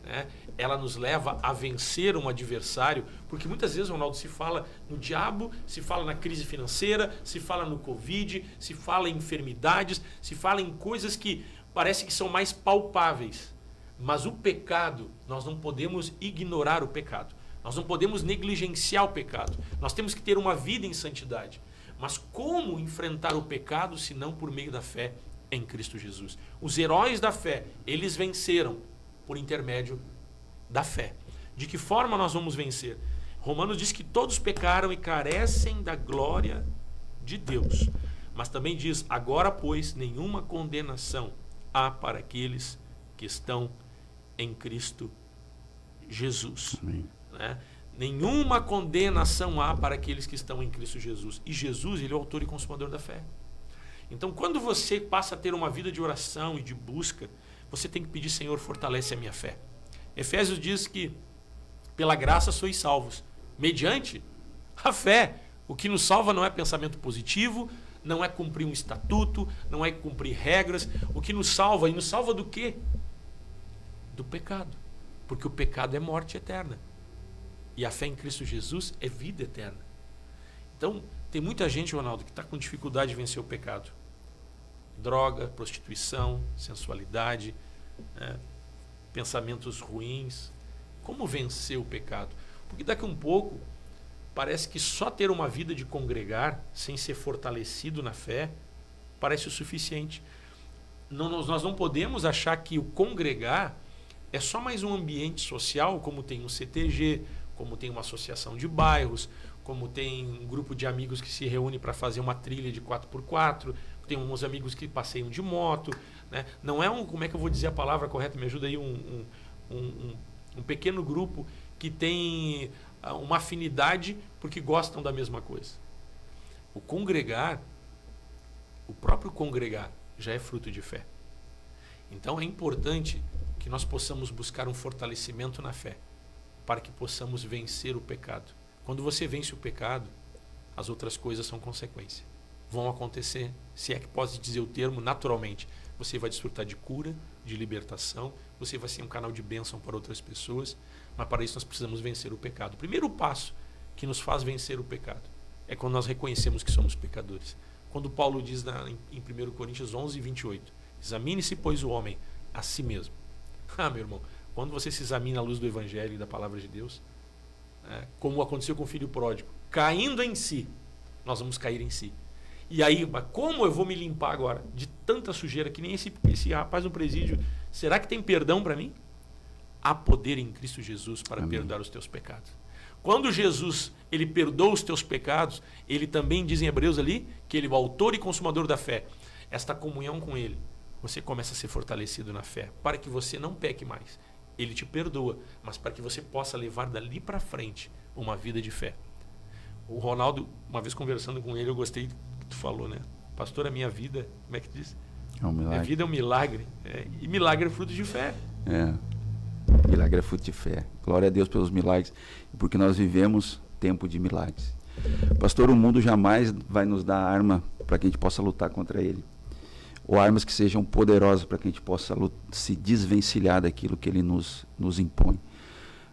né, ela nos leva a vencer um adversário, porque muitas vezes, Ronaldo, se fala no diabo, se fala na crise financeira, se fala no Covid, se fala em enfermidades, se fala em coisas que parece que são mais palpáveis. Mas o pecado, nós não podemos ignorar o pecado. Nós não podemos negligenciar o pecado. Nós temos que ter uma vida em santidade. Mas como enfrentar o pecado se não por meio da fé em Cristo Jesus? Os heróis da fé, eles venceram por intermédio da fé. De que forma nós vamos vencer? Romanos diz que todos pecaram e carecem da glória de Deus. Mas também diz, agora, pois, nenhuma condenação há para aqueles que estão em Cristo Jesus. Amém. Né? Nenhuma condenação há para aqueles que estão em Cristo Jesus. E Jesus, ele é o autor e consumador da fé. Então, quando você passa a ter uma vida de oração e de busca, você tem que pedir, Senhor, fortalece a minha fé. Efésios diz que pela graça sois salvos, mediante a fé. O que nos salva não é pensamento positivo, não é cumprir um estatuto, não é cumprir regras. O que nos salva, e nos salva do quê? Do pecado. Porque o pecado é morte eterna. E a fé em Cristo Jesus é vida eterna. Então, tem muita gente, Ronaldo, que está com dificuldade de vencer o pecado. Droga, prostituição, sensualidade, né, pensamentos ruins. Como vencer o pecado? Porque daqui a um pouco, parece que só ter uma vida de congregar, sem ser fortalecido na fé, parece o suficiente. Nós não podemos achar que o congregar é só mais um ambiente social, como tem um CTG, como tem uma associação de bairros, como tem um grupo de amigos que se reúne para fazer uma trilha de 4x4, tem uns amigos que passeiam de moto, né? Não é como é que eu vou dizer a palavra correta, me ajuda aí, um pequeno grupo que tem uma afinidade porque gostam da mesma coisa. O congregar, o próprio congregar, já é fruto de fé. Então é importante que nós possamos buscar um fortalecimento na fé, para que possamos vencer o pecado. Quando você vence o pecado, as outras coisas são consequência. Vão acontecer, se é que pode dizer o termo, naturalmente. Você vai desfrutar de cura, de libertação, você vai ser um canal de bênção para outras pessoas, mas para isso nós precisamos vencer o pecado. O primeiro passo que nos faz vencer o pecado é quando nós reconhecemos que somos pecadores. Quando Paulo diz em 1 Coríntios 11, 28, examine-se, pois, o homem a si mesmo. Meu irmão, quando você se examina à luz do Evangelho e da Palavra de Deus, como aconteceu com o filho pródigo, caindo em si, nós vamos cair em si. E aí, mas como eu vou me limpar agora de tanta sujeira que nem esse rapaz no presídio? Será que tem perdão para mim? Há poder em Cristo Jesus para Amém. perdoar os teus pecados. Quando Jesus, ele perdoa os teus pecados, ele também diz em Hebreus ali que ele é o autor e consumador da fé. Esta comunhão com ele, você começa a ser fortalecido na fé, para que você não peque mais. Ele te perdoa, mas para que você possa levar dali para frente uma vida de fé. O Ronaldo, uma vez conversando com ele, eu gostei do que tu falou, né? Pastor, a minha vida, como é que diz? É um milagre. Minha vida é um milagre. E milagre é fruto de fé. Milagre é fruto de fé. Glória a Deus pelos milagres, porque nós vivemos tempo de milagres. Pastor, o mundo jamais vai nos dar arma para que a gente possa lutar contra ele. Ou armas que sejam poderosas para que a gente possa se desvencilhar daquilo que ele nos impõe.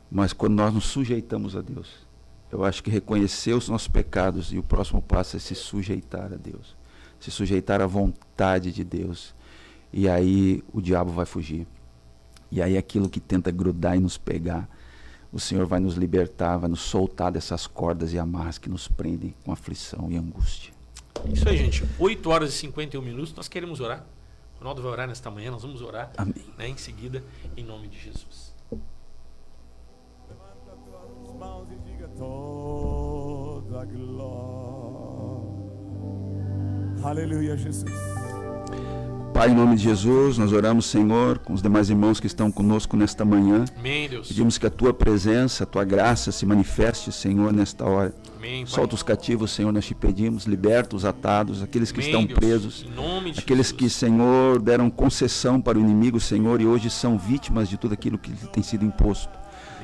Mas quando nós nos sujeitamos a Deus, eu acho que reconhecer os nossos pecados e o próximo passo é se sujeitar a Deus. Se sujeitar à vontade de Deus. E aí o diabo vai fugir. E aí aquilo que tenta grudar e nos pegar, o Senhor vai nos libertar, vai nos soltar dessas cordas e amarras que nos prendem com aflição e angústia. Isso aí, gente. 8 horas e 51 minutos. Nós queremos orar. O Ronaldo vai orar nesta manhã. Nós vamos orar. Amém. Né, em seguida, em nome de Jesus. Levanta tuas mãos e diga toda glória. Aleluia, Jesus. Pai, em nome de Jesus, nós oramos, Senhor, com os demais irmãos que estão conosco nesta manhã. Amém, Deus. Pedimos que a Tua presença, a Tua graça se manifeste, Senhor, nesta hora. Amém, Pai. Solta os cativos, Senhor, nós te pedimos. Liberta os atados, aqueles que Amém, estão Deus. presos. Em nome de Aqueles Jesus. que, Senhor, deram concessão para o inimigo, Senhor, e hoje são vítimas de tudo aquilo que tem sido imposto.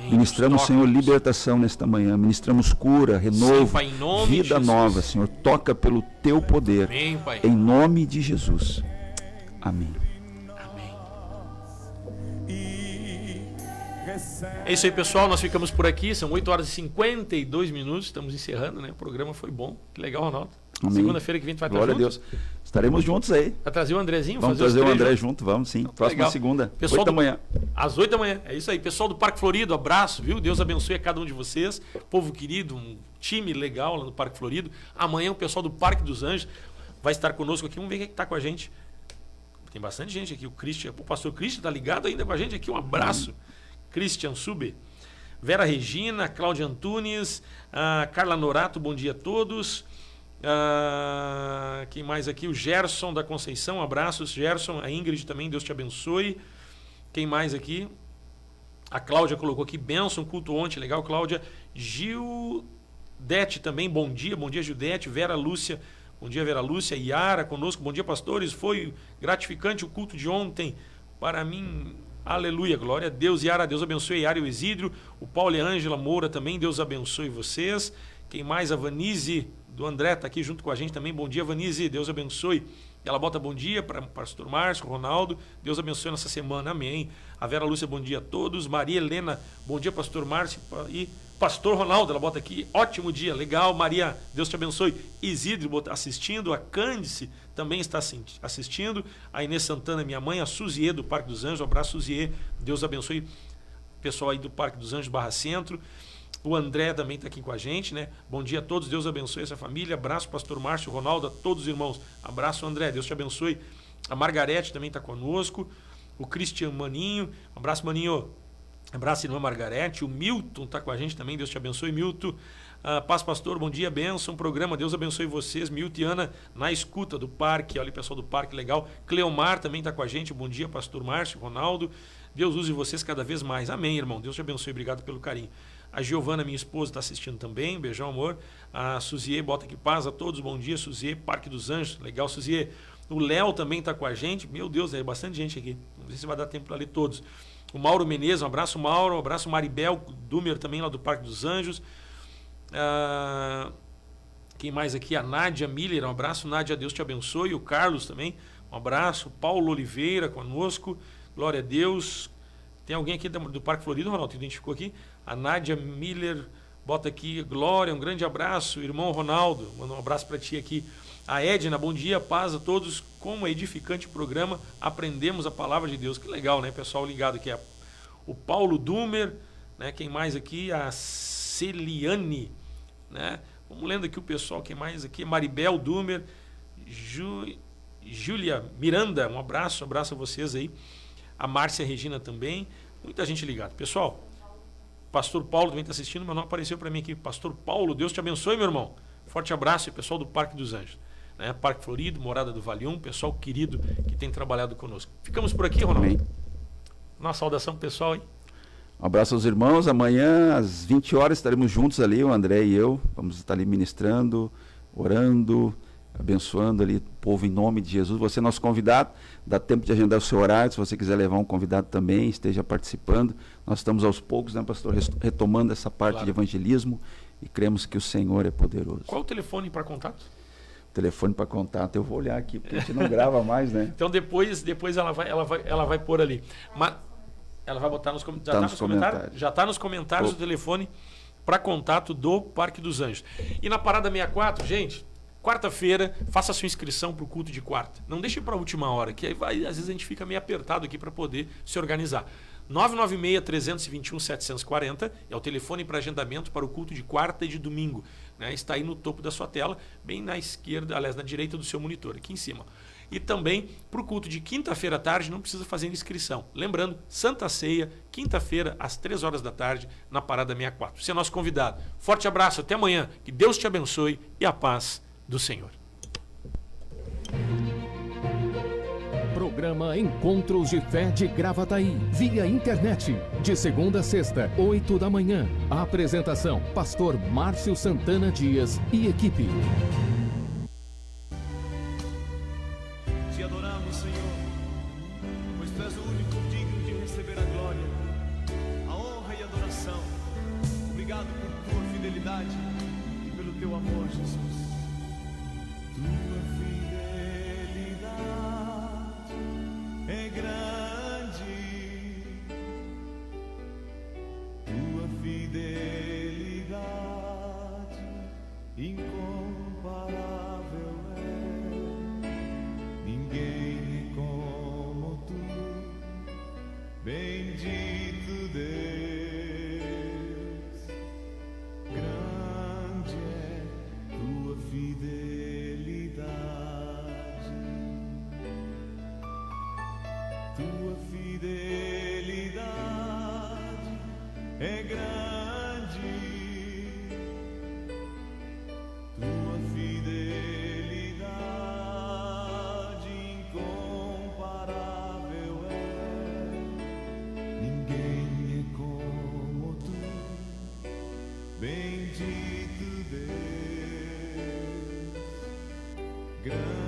Ministramos, Senhor, libertação nesta manhã. Ministramos cura, renovo, sim, Pai, em nome de vida Jesus. nova, Senhor. Toca pelo Teu poder. Amém, Pai. Em nome de Jesus. Amém. Amém. e recebe. É isso aí, pessoal. Nós ficamos por aqui. São 8 horas e 52 minutos. Estamos encerrando, né? O programa foi bom. Que legal, Ronaldo. Amém. Segunda-feira que vem tu vai estar Glória a junto? Deus. Estaremos juntos aí. Vai trazer o Andrezinho? Vamos fazer os trazer o três André juntos? junto, vamos sim. Então, Próxima legal. segunda, Pessoal 8 da do- manhã. Às 8 da manhã. É isso aí. Pessoal do Parque Florido, abraço, viu? Deus abençoe a cada um de vocês. Povo querido, um time legal lá no Parque Florido. Amanhã o pessoal do Parque dos Anjos vai estar conosco aqui. Vamos ver quem está com a gente. Tem bastante gente aqui. O Christian, o pastor Christian está ligado ainda com a gente aqui. Um abraço. Christian Sube. Vera Regina, Cláudia Antunes, Carla Norato, bom dia a todos. Quem mais aqui? O Gerson da Conceição, abraços, Gerson. A Ingrid também, Deus te abençoe. Quem mais aqui? A Cláudia colocou aqui, bênção, culto ontem, legal, Cláudia. Gildete também, bom dia Gildete. Vera Lúcia, bom dia Vera Lúcia. Yara conosco, bom dia pastores, foi gratificante o culto de ontem, para mim, aleluia, glória a Deus. Yara, Deus abençoe, Yara e o Isidro. O Paulo e a Ângela Moura também, Deus abençoe vocês. Quem mais? A Vanise do André está aqui junto com a gente também, bom dia Vanise, Deus abençoe. Ela bota bom dia para o pastor Márcio, Ronaldo, Deus abençoe nessa semana, amém. A Vera Lúcia, bom dia a todos. Maria Helena, bom dia pastor Márcio e pastor Ronaldo, ela bota aqui, ótimo dia, legal. Maria, Deus te abençoe. Isidro assistindo, a Cândice também está assistindo. A Inês Santana, minha mãe, a Suziê do Parque dos Anjos, um abraço Suziê, Deus abençoe o pessoal aí do Parque dos Anjos Barra Centro. O André também está aqui com a gente, né? Bom dia a todos, Deus abençoe essa família. Abraço, pastor Márcio, Ronaldo, a todos os irmãos. Abraço, André, Deus te abençoe. A Margarete também está conosco. O Cristian Maninho, um abraço, Maninho. Abraço, irmã Margarete. O Milton está com a gente também, Deus te abençoe, Milton. Paz, pastor, bom dia, bênção, programa, Deus abençoe vocês. Milton e Ana na escuta do parque, olha o pessoal do parque, legal. Cleomar também está com a gente, bom dia, pastor Márcio, Ronaldo. Deus use vocês cada vez mais. Amém, irmão. Deus te abençoe, obrigado pelo carinho. A Giovana, minha esposa, está assistindo também. Beijão, amor. A Suziê, bota aqui paz a todos. Bom dia, Suziê. Parque dos Anjos. Legal, Suziê. O Léo também está com a gente. Meu Deus, é bastante gente aqui. Não sei se vai dar tempo para ler todos. O Mauro Menezes, um abraço, Mauro. Um abraço, Maribel Dumer também, lá do Parque dos Anjos. Quem mais aqui? A Nádia Miller, um abraço. Nádia, Deus te abençoe. O Carlos também, um abraço. Paulo Oliveira conosco. Glória a Deus. Tem alguém aqui do Parque Florido, Ronaldo? Identificou aqui? A Nádia Miller, bota aqui, Glória, um grande abraço. Irmão Ronaldo, manda um abraço para ti aqui. A Edna, bom dia, paz a todos. Como edificante programa, aprendemos a palavra de Deus. Que legal, né, pessoal ligado aqui. O Paulo Dumer, né? Quem mais aqui? A Celiane, né? Vamos lendo aqui o pessoal, quem mais aqui? Maribel Dumer, Júlia Miranda, um abraço a vocês aí. A Márcia Regina também, muita gente ligada. Pessoal, pastor Paulo também está assistindo, mas não apareceu para mim aqui. Pastor Paulo, Deus te abençoe, meu irmão. Forte abraço, e pessoal do Parque dos Anjos, né? Parque Florido, Morada do Vale 1, pessoal querido que tem trabalhado conosco. Ficamos por aqui, Ronaldo. Amém. Nossa saudação pessoal, hein? Um abraço aos irmãos. Amanhã, às 20 horas, estaremos juntos ali, o André e eu. Vamos estar ali ministrando, orando, abençoando ali o povo em nome de Jesus. Você é nosso convidado, dá tempo de agendar o seu horário. Se você quiser levar um convidado também, esteja participando. Nós estamos aos poucos, né, pastor, retomando essa parte Claro. de evangelismo e cremos que o Senhor é poderoso. Qual o telefone para contato? Telefone para contato, eu vou olhar aqui, porque a gente não grava mais, né? Então depois ela vai pôr ali. Mas ela vai botar nos comentários. Tá nos comentários. Já está nos comentários o telefone para contato do Parque dos Anjos. E na Parada 64, gente, quarta-feira, faça a sua inscrição para o culto de quarta. Não deixe para a última hora, que aí às vezes a gente fica meio apertado aqui para poder se organizar. 996-321-740 é o telefone para agendamento para o culto de quarta e de domingo, né? Está aí no topo da sua tela, bem na esquerda, aliás, na direita do seu monitor, aqui em cima. E também para o culto de quinta-feira à tarde, não precisa fazer inscrição. Lembrando, Santa Ceia, quinta-feira, às 3 horas da tarde, na Parada 64. Você é nosso convidado. Forte abraço, até amanhã. Que Deus te abençoe e a paz do Senhor. Programa Encontros de Fé de Gravataí, via internet, de segunda a sexta, 8 da manhã. A apresentação, pastor Márcio Santana Dias e equipe. Te adoramos, Senhor, pois Tu és o único digno de receber a glória, a honra e a adoração. fidelidade e pelo teu amor, Jesus. Tua fidelidade é grande, tua fidelidade incomparável é. Ninguém é como tu, bendito Deus. Grande é tua fidelidade, tua fidelidade é grande, tua fidelidade incomparável é. Ninguém é como tu, bendito Deus. Grande